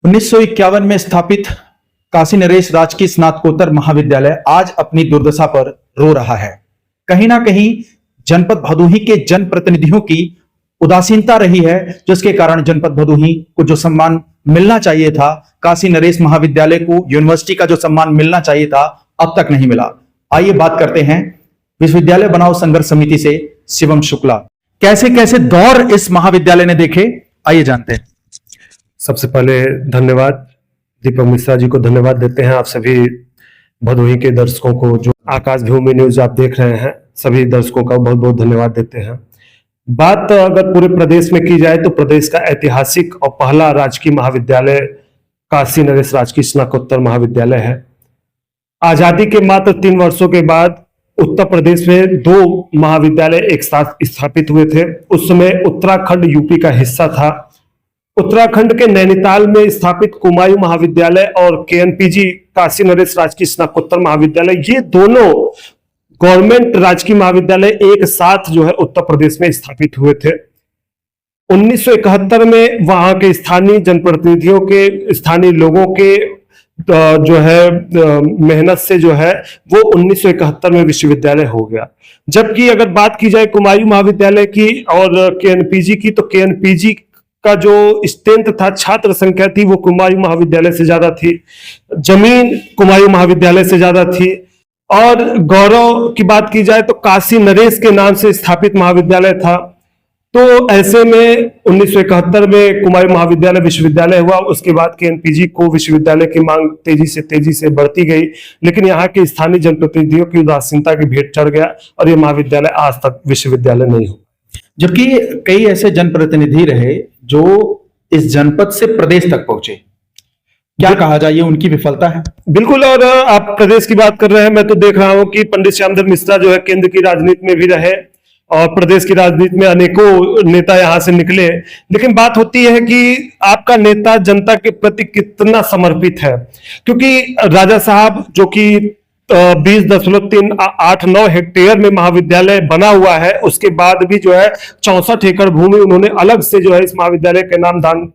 1951 में स्थापित काशी नरेश राजकीय स्नातकोत्तर महाविद्यालय आज अपनी दुर्दशा पर रो रहा है। कहीं ना कहीं जनपद भदोही के जनप्रतिनिधियों की उदासीनता रही है, जिसके कारण जनपद भदोही को जो सम्मान मिलना चाहिए था, काशी नरेश महाविद्यालय को यूनिवर्सिटी का जो सम्मान मिलना चाहिए था, अब तक नहीं मिला। आइए बात करते हैं विश्वविद्यालय बनाओ संघर्ष समिति से शिवम शुक्ला। कैसे कैसे दौर इस महाविद्यालय ने देखे, आइए जानते हैं। सबसे पहले धन्यवाद, दीपक मिश्रा जी को धन्यवाद देते हैं। आप सभी भदोही के दर्शकों को, जो आकाश भूमि न्यूज आप देख रहे हैं, सभी दर्शकों का बहुत बहुत धन्यवाद देते हैं। बात अगर पूरे प्रदेश में की जाए तो प्रदेश का ऐतिहासिक और पहला राजकीय महाविद्यालय काशी नरेश राजकीय स्नातकोत्तर महाविद्यालय है। आजादी के मात्र 3 वर्षों के बाद उत्तर प्रदेश में 2 महाविद्यालय एक साथ स्थापित हुए थे। उस समय उत्तराखंड यूपी का हिस्सा था। उत्तराखंड के नैनीताल में स्थापित कुमायूं महाविद्यालय और केएनपीजी काशी नरेश राजकीय स्नातकोत्तर महाविद्यालय, ये दोनों गवर्नमेंट राजकीय महाविद्यालय एक साथ जो है उत्तर प्रदेश में स्थापित हुए थे। 1971 में वहां के स्थानीय जनप्रतिनिधियों के, स्थानीय लोगों के जो है मेहनत से जो है वो 1971 में विश्वविद्यालय हो गया। जबकि अगर बात की जाए कुमायूं महाविद्यालय की और केएनपीजी की, तो केएनपीजी का जो स्ट्रेंथ था, छात्र संख्या थी, वो कुमायूं महाविद्यालय से ज्यादा थी। जमीन कुमायूं महाविद्यालय से ज्यादा थी। और गौरव की बात की जाए तो काशी नरेश के नाम से स्थापित महाविद्यालय था। तो ऐसे में 1971 में कुमायूं महाविद्यालय विश्वविद्यालय हुआ। उसके बाद केएनपीजी को विश्वविद्यालय की मांग तेजी से बढ़ती गई, लेकिन यहाँ के स्थानीय जनप्रतिनिधियों की उदासीनता की भेंट चढ़ गया और ये महाविद्यालय आज तक विश्वविद्यालय नहीं हुआ। जबकि कई ऐसे जनप्रतिनिधि रहे जो इस जनपद से प्रदेश तक पहुंचे, क्या कहा जाए, उनकी विफलता है? बिल्कुल। और आप प्रदेश की बात कर रहे हैं, मैं तो देख रहा हूं कि पंडित श्यामधर मिश्रा जो है केंद्र की राजनीति में भी रहे और प्रदेश की राजनीति में अनेकों नेता यहां से निकले। लेकिन बात होती है कि आपका नेता जनता के प्रति कितना समर्पित है, क्योंकि राजा साहब जो कि 20.389 हेक्टेयर में महाविद्यालय बना हुआ है, उसके बाद भी जो है 64 एकड़ भूमि उन्होंने अलग से जो है इस महाविद्यालय के नाम दान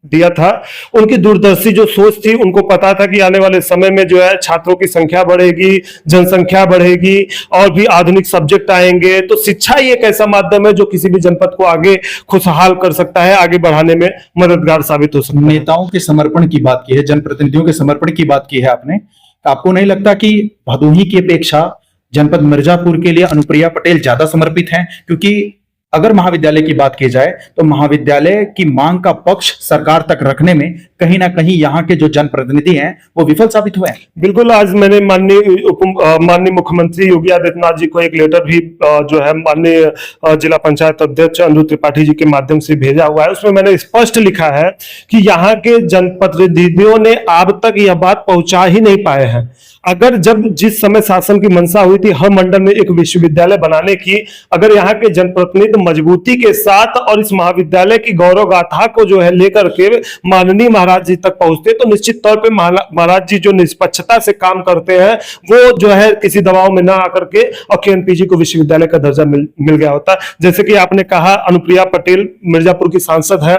दिया था। उनकी दूरदर्शी जो सोच थी, उनको पता था कि आने वाले समय में जो है छात्रों की संख्या बढ़ेगी, जनसंख्या बढ़ेगी और भी आधुनिक सब्जेक्ट आएंगे। तो शिक्षा ही एक ऐसा माध्यम है जो किसी भी जनपद को आगे खुशहाल कर सकता है, आगे बढ़ाने में मददगार साबित हो सकता है। नेताओं के समर्पण की बात की है, जनप्रतिनिधियों के समर्पण की बात की है आपने। आपको नहीं लगता कि भदोही की अपेक्षा जनपद मिर्जापुर के लिए अनुप्रिया पटेल ज्यादा समर्पित हैं? क्योंकि अगर महाविद्यालय की बात की जाए तो महाविद्यालय की मांग का पक्ष सरकार तक रखने में कहीं ना कहीं यहाँ के जो जनप्रतिनिधि हैं वो विफल साबित हुए हैं। बिल्कुल। आज मैंने माननीय मुख्यमंत्री योगी आदित्यनाथ जी को एक लेटर भी जो है माननीय जिला पंचायत अध्यक्ष अंजू त्रिपाठी जी के माध्यम से भेजा हुआ है। उसमें मैंने स्पष्ट लिखा है कि यहाँ के जनप्रतिनिधियों ने अब तक यह बात पहुंचा ही नहीं पाए हैं। अगर जिस समय शासन की मंशा हुई थी हर मंडल में एक विश्वविद्यालय बनाने की, अगर यहाँ के जनप्रतिनिधि मजबूती के साथ और इस महाविद्यालय की गौरव गाथा को जो है लेकर के माननीय महाराज जी तक पहुंचते, तो निश्चित तौर पे महाराज जी जो निष्पक्षता से काम करते हैं वो जो है किसी दबाव में ना आकर के और केएनपीजी को विश्वविद्यालय का दर्जा मिल गया होता। जैसे कि आपने कहा, अनुप्रिया पटेल मिर्जापुर की सांसद है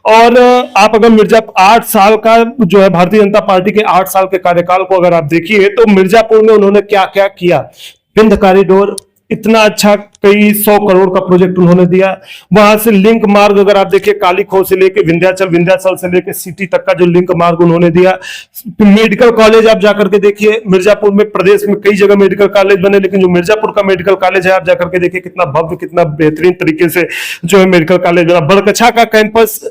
और आप अगर 8 साल का जो है भारतीय जनता पार्टी के 8 साल के कार्यकाल को अगर आप देखिए तो मिर्जापुर में उन्होंने क्या क्या किया। विंध्य कॉरिडोर, इतना अच्छा कई 100 करोड़ का प्रोजेक्ट उन्होंने दिया। वहां से लिंक मार्ग अगर आप देखिए, कालीखो से लेके विंध्याचल, विंध्याचल से लेके सिटी तक का जो लिंक मार्ग उन्होंने दिया। मेडिकल कॉलेज आप जाकर के देखिए, मिर्जापुर में प्रदेश में कई जगह मेडिकल कॉलेज बने, लेकिन जो मिर्जापुर का मेडिकल कॉलेज है आप जाकर के देखिए कितना भव्य, कितना बेहतरीन तरीके से जो है मेडिकल कॉलेज बना। बरकछा का कैंपस,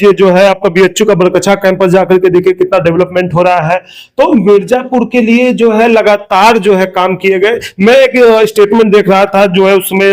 ये जो है आपका बीएचयू का बरकछा कैंपस जाकर के देखिए कितना डेवलपमेंट हो रहा है। तो मिर्जापुर के लिए जो है लगातार जो है काम किए गए। मैं एक स्टेटमेंट देख रहा था, जो है उसमें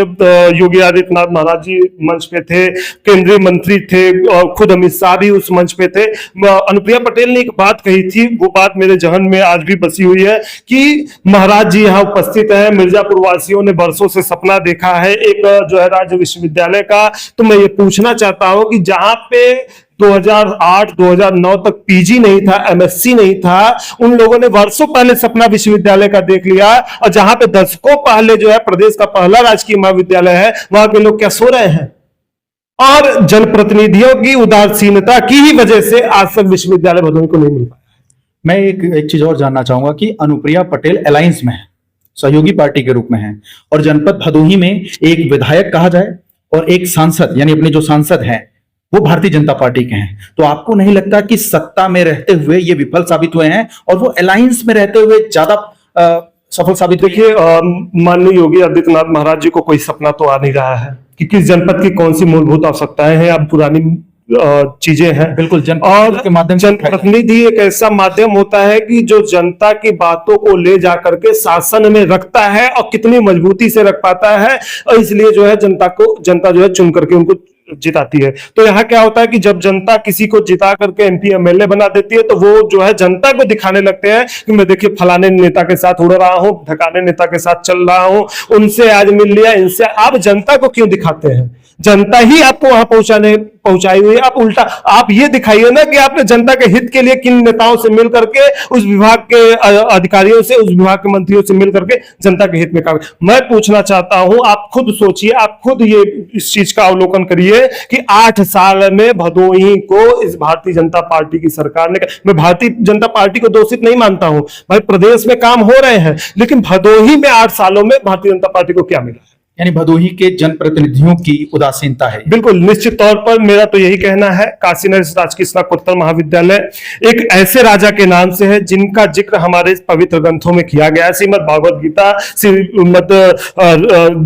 योगी आदित्यनाथ महाराज जी मंच पे थे, केंद्रीय मंत्री थे और खुद अमित शाह भी उस मंच पे थे। अनुप्रिया पटेल ने एक बात कही थी, वो बात मेरे जहन में आज भी बसी हुई है कि महाराज जी यहाँ उपस्थित हैं, मिर्जापुर वासियों ने बरसों से सपना देखा है एक जो है राज्य विश्वविद्यालय का। तो मैं ये पूछना चाहता हूं कि जहां पे 2008-2009 तक पीजी नहीं था, एमएससी नहीं था, उन लोगों ने वर्षों पहले सपना विश्वविद्यालय का देख लिया, और जहां पे दशकों पहले जो है प्रदेश का पहला राजकीय महाविद्यालय है, वहां के लोग क्या सो रहे हैं? और जनप्रतिनिधियों की उदासीनता की ही वजह से आज तक विश्वविद्यालय भदोही को नहीं मिल पाया। मैं एक चीज और जानना चाहूंगा कि अनुप्रिया पटेल अलायंस में है, सहयोगी पार्टी के रूप में है, और जनपद भदोही में एक विधायक कहा जाए और एक सांसद, यानी अपने जो सांसद हैं वो भारतीय जनता पार्टी के हैं, तो आपको नहीं लगता कि सत्ता में रहते हुए ये विफल साबित हुए हैं और वो अलायंस में रहते हुए ज्यादा सफल साबित हुए? देखिए, माननीय योगी आदित्यनाथ महाराज जी को कोई सपना तो आ नहीं रहा है कि किस जनपद की कौन सी मूलभूत आवश्यकताएं हैं, अब पुरानी चीजें हैं। बिल्कुल, और के माध्यम से जनप्रतिनिधि एक ऐसा माध्यम होता है कि जो जनता की बातों को ले जा करके शासन में रखता है और कितनी मजबूती से रख पाता है, और इसलिए जो है जनता जो है चुन करके उनको जिताती है। तो यहाँ क्या होता है कि जब जनता किसी को जिता करके एमपी एमएलए बना देती है तो वो जो है जनता को दिखाने लगते हैं कि मैं देखिए फलाने नेता के साथ उड़ रहा हूं, ढकाने नेता के साथ चल रहा हूं, उनसे आज मिल लिया, इनसे। आप जनता को क्यों दिखाते हैं? जनता ही आपको वहां पहुंचाई हुई है। आप उल्टा आप ये दिखाइए ना कि आपने जनता के हित के लिए किन नेताओं से मिल करके, उस विभाग के अधिकारियों से, उस विभाग के मंत्रियों से मिल करके जनता के हित में काम। मैं पूछना चाहता हूं, आप खुद सोचिए, आप खुद ये इस चीज का अवलोकन करिए कि 8 साल में भदोही को इस भारतीय जनता पार्टी की सरकार ने, मैं भारतीय जनता पार्टी को दोषित नहीं मानता हूं भाई, प्रदेश में काम हो रहे हैं, लेकिन भदोही में 8 सालों में भारतीय जनता पार्टी को क्या मिला? यानी भदोही के जनप्रतिनिधियों की उदासीनता है। बिल्कुल, निश्चित तौर पर मेरा तो यही कहना है। काशी नरेश राजकीय स्नातकोत्तर महाविद्यालय एक ऐसे राजा के नाम से है जिनका जिक्र हमारे पवित्र ग्रंथों में किया गया है। श्रीमद भागवत गीता, श्रीमद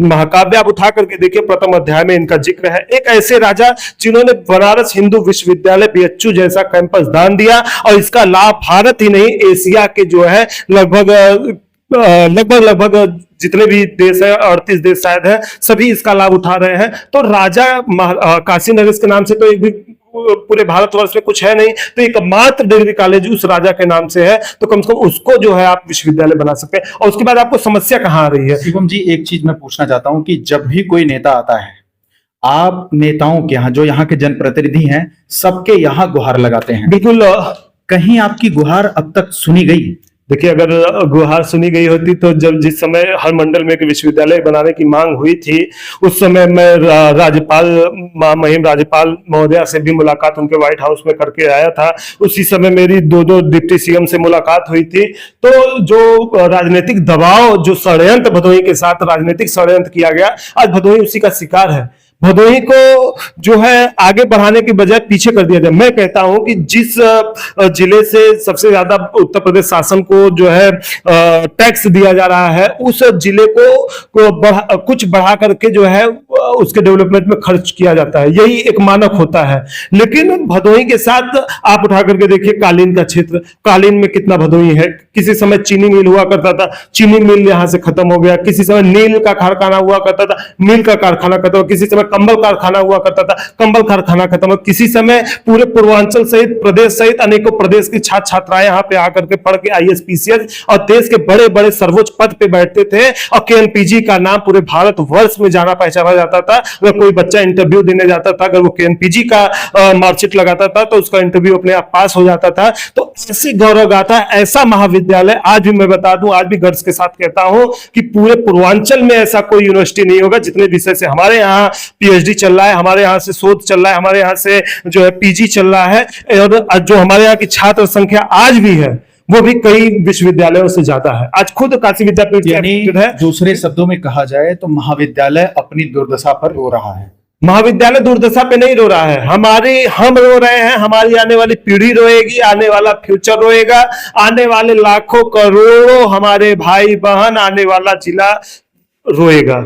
महाकाव्य आप उठा करके देखिए, प्रथम अध्याय में इनका जिक्र है। एक ऐसे राजा जिन्होंने बनारस हिंदू विश्वविद्यालय बीएचयू जैसा कैंपस दान दिया, और इसका लाभ भारत ही नहीं, एशिया के जो है लगभग जितने भी देश है, 38 देश शायद है, सभी इसका लाभ उठा रहे हैं। तो राजा काशी नरेश के नाम से तो एक भी पूरे भारतवर्ष में कुछ है नहीं, तो एक मात्र डिग्री कॉलेज उस राजा के नाम से है, तो कम से कम उसको जो है आप विश्वविद्यालय बना सकते हैं। और उसके बाद आपको समस्या कहां आ रही है? शिवम जी, एक चीज मैं पूछना चाहता हूं कि जब भी कोई नेता आता है, आप नेताओं के यहाँ, जो यहाँ के जनप्रतिनिधि हैं, सबके यहाँ गुहार लगाते हैं। बिल्कुल। कहीं आपकी गुहार अब तक सुनी गई? देखिए, अगर गुहार सुनी गई होती तो जिस समय हर मंडल में एक विश्वविद्यालय बनाने की मांग हुई थी, उस समय मैं राज्यपाल महामहिम राज्यपाल महोदया से भी मुलाकात उनके व्हाइट हाउस में करके आया था। उसी समय मेरी दो डिप्टी सीएम से मुलाकात हुई थी। तो जो राजनीतिक दबाव, जो षड्यंत्र भदोही के साथ राजनीतिक षड्यंत्र किया गया, आज भदोही उसी का शिकार है। भदोही को जो है आगे बढ़ाने की बजाय पीछे कर दिया जाए। मैं कहता हूं कि जिस जिले से सबसे ज्यादा उत्तर प्रदेश शासन को जो है टैक्स दिया जा रहा है, उस जिले को कुछ बढ़ा करके जो है उसके डेवलपमेंट में खर्च किया जाता है, यही एक मानक होता है। लेकिन भदोही के साथ आप उठा करके देखिए कालीन का क्षेत्र, कालीन में कितना भदोही है। किसी समय चीनी मिल हुआ करता था, चीनी मिल यहां से खत्म हो गया। किसी समय नील का कारखाना हुआ करता था, नील का कारखाना खत्म। किसी समय कंबल कारखाना हुआ करता था, कंबल कारखाना खत्म। किसी समय पूरे पूर्वांचल सहित प्रदेश सहित अनेकों प्रदेश की छात्र छात्राएं यहाँ पे आकर के पढ़ के आईएएस पीसीएस और देश के बड़े बड़े सर्वोच्च पद पे बैठते थे, और केएनपीजी का नाम पूरे भारत वर्ष में जाना पहचाना जाता था। अगर कोई बच्चा इंटरव्यू देने जाता था, अगर वो केएनपीजी का मार्कशीट लगाता था तो उसका इंटरव्यू अपने आप पास हो जाता था। तो ऐसी गौरव गाथा, ऐसा महाविद्यालय आज भी मैं बता दूं, आज भी गर्व के साथ कहता हूं कि पूरे पूर्वांचल में ऐसा कोई यूनिवर्सिटी नहीं होगा जितने विषय से हमारे यहाँ पीएचडी चल रहा है, हमारे यहाँ से शोध चल रहा है, हमारे यहाँ से जो है पीजी चल रहा है, और जो हमारे यहाँ की छात्र संख्या आज भी है वो भी कई विश्वविद्यालयों से ज्यादा है। आज खुद काशी विद्यापीठ है। दूसरे शब्दों में कहा जाए तो महाविद्यालय अपनी दुर्दशा पर रो रहा है। महाविद्यालय दुर्दशा पे नहीं रो रहा है, हम रो रहे हैं। हमारी आने वाली पीढ़ी रोएगी, आने वाला फ्यूचर रोएगा, आने वाले लाखों करोड़ों हमारे भाई बहन, आने वाला जिला रोएगा।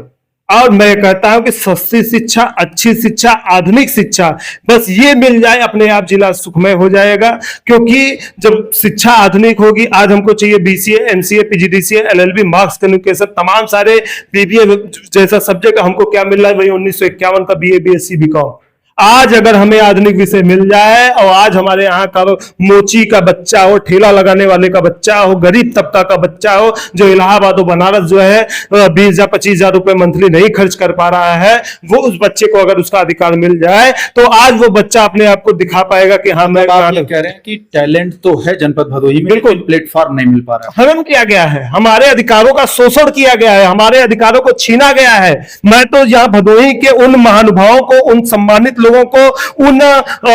और मैं कहता हूं कि सस्ती शिक्षा, अच्छी शिक्षा, आधुनिक शिक्षा, बस ये मिल जाए, अपने आप जिला सुखमय हो जाएगा। क्योंकि जब शिक्षा आधुनिक होगी, आज हमको चाहिए BCA, MCA, PGDCA, LLB, marks communication, तमाम सारे बीबीए जैसा सब्जेक्ट, हमको क्या मिल रहा है? वही 1951 का बीए, बीएससी, बीकॉम। आज अगर हमें आधुनिक विषय मिल जाए और आज हमारे यहाँ का मोची का बच्चा हो, ठेला लगाने वाले का बच्चा हो, गरीब तबका का बच्चा हो, जो इलाहाबाद और बनारस जो है 20,000-25,000 रुपए मंथली नहीं खर्च कर पा रहा है, वो उस बच्चे को अगर उसका अधिकार मिल जाए तो आज वो बच्चा अपने आप को दिखा पाएगा कि हाँ मैं आप ये कह रहे हैं कि टैलेंट तो है जनपद भदोही में, बिल्कुल। प्लेटफॉर्म नहीं मिल पा रहा है। हनन किया गया है, हमारे अधिकारों का शोषण किया गया है, हमारे अधिकारों को छीना गया है। मैं तो यहाँ भदोही के उन महानुभावों को, उन सम्मानित लोगों को, उन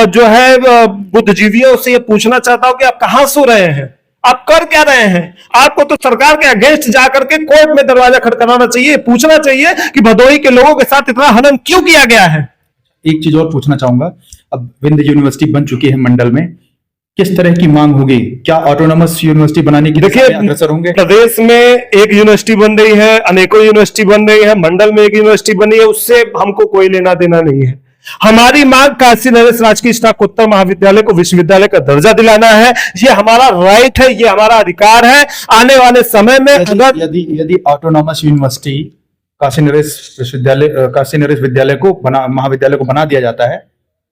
जो है बुद्धिजीवियों से ये पूछना चाहता हूं कि आप कहां सो रहे हैं, आप कर क्या रहे हैं? आपको तो सरकार के अगेंस्ट जाकर के कोर्ट में दरवाजा खटखटाना चाहिए, पूछना चाहिए कि भदोही के लोगों के साथ इतना हनन क्यों किया गया है। एक चीज और पूछना चाहूंगा, अब विंध्य यूनिवर्सिटी बन चुकी है मंडल में, किस तरह की मांग होगी? क्या ऑटोनोमस यूनिवर्सिटी बनाने की देखिए, अग्रसर होंगे? प्रदेश में एक यूनिवर्सिटी बन रही है, अनेकों यूनिवर्सिटी बन रही है, मंडल में एक यूनिवर्सिटी बनी है, उससे हमको कोई लेना देना नहीं है। हमारी मांग काशी नरेश राजकीय स्नातकोत्तर महाविद्यालय को विश्वविद्यालय का दर्जा दिलाना है। ये हमारा राइट है, ये हमारा अधिकार है। आने वाले समय में अगर यदि ऑटोनॉमस यूनिवर्सिटी काशी नरेश विद्यालय को महाविद्यालय को बना दिया जाता है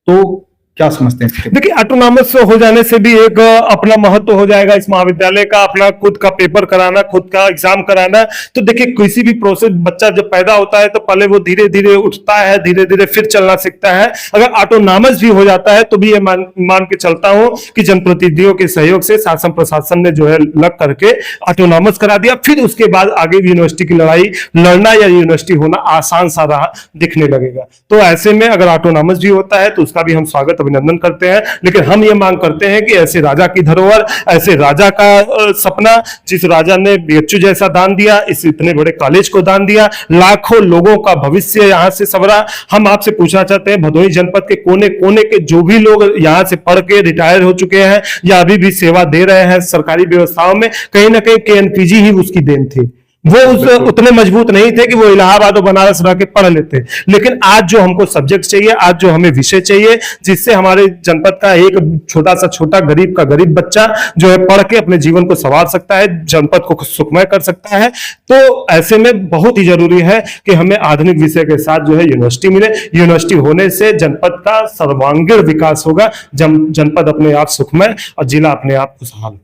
तो क्या समझते हैं इसके? देखिए, ऑटोनॉमस हो जाने से भी एक अपना महत्व हो जाएगा इस महाविद्यालय का, अपना खुद का पेपर कराना, खुद का एग्जाम कराना। तो देखिए, किसी भी प्रोसेस, बच्चा जब पैदा होता है तो पहले वो धीरे धीरे उठता है, धीरे धीरे फिर चलना सीखता है। अगर ऑटोनॉमस भी हो जाता है तो भी ये मान के चलता हूं कि जनप्रतिनिधियों के सहयोग से शासन प्रशासन ने जो है लग करके ऑटोनॉमस करा दिया। फिर उसके बाद आगे यूनिवर्सिटी की लड़ाई लड़ना या यूनिवर्सिटी होना आसान सा रहा दिखने लगेगा। तो ऐसे में अगर ऑटोनॉमस भी होता है तो उसका भी हम स्वागत अभिनंदन करते हैं। लेकिन हम ये मांग करते हैं कि ऐसे राजा की धरोहर, ऐसे राजा का सपना, जिस राजा ने बीएचयू जैसा दान दिया, इस इतने बड़े कॉलेज को दान दिया, लाखों लोगों का भविष्य यहां से संवरा। हम आपसे पूछना चाहते हैं, भदोही जनपद के कोने कोने के जो भी लोग यहां से पढ़ के रिटायर हो चुके हैं या अभी भी सेवा दे रहे हैं सरकारी व्यवस्थाओं में, कहीं ना कहीं केएनपीजी ही उसकी देन थी। वो उतने मजबूत नहीं थे कि वो इलाहाबाद और बनारस रह के पढ़ लेते। लेकिन आज जो हमको सब्जेक्ट चाहिए, आज जो हमें विषय चाहिए, जिससे हमारे जनपद का एक छोटा सा छोटा गरीब का गरीब बच्चा जो है पढ़ के अपने जीवन को संवार सकता है, जनपद को सुखमय कर सकता है, तो ऐसे में बहुत ही जरूरी है कि हमें आधुनिक विषय के साथ जो है यूनिवर्सिटी मिले। यूनिवर्सिटी होने से जनपद का सर्वांगीण विकास होगा, जनपद अपने आप सुखमय और जिला अपने आप खुशहाल।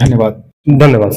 धन्यवाद। धन्यवाद।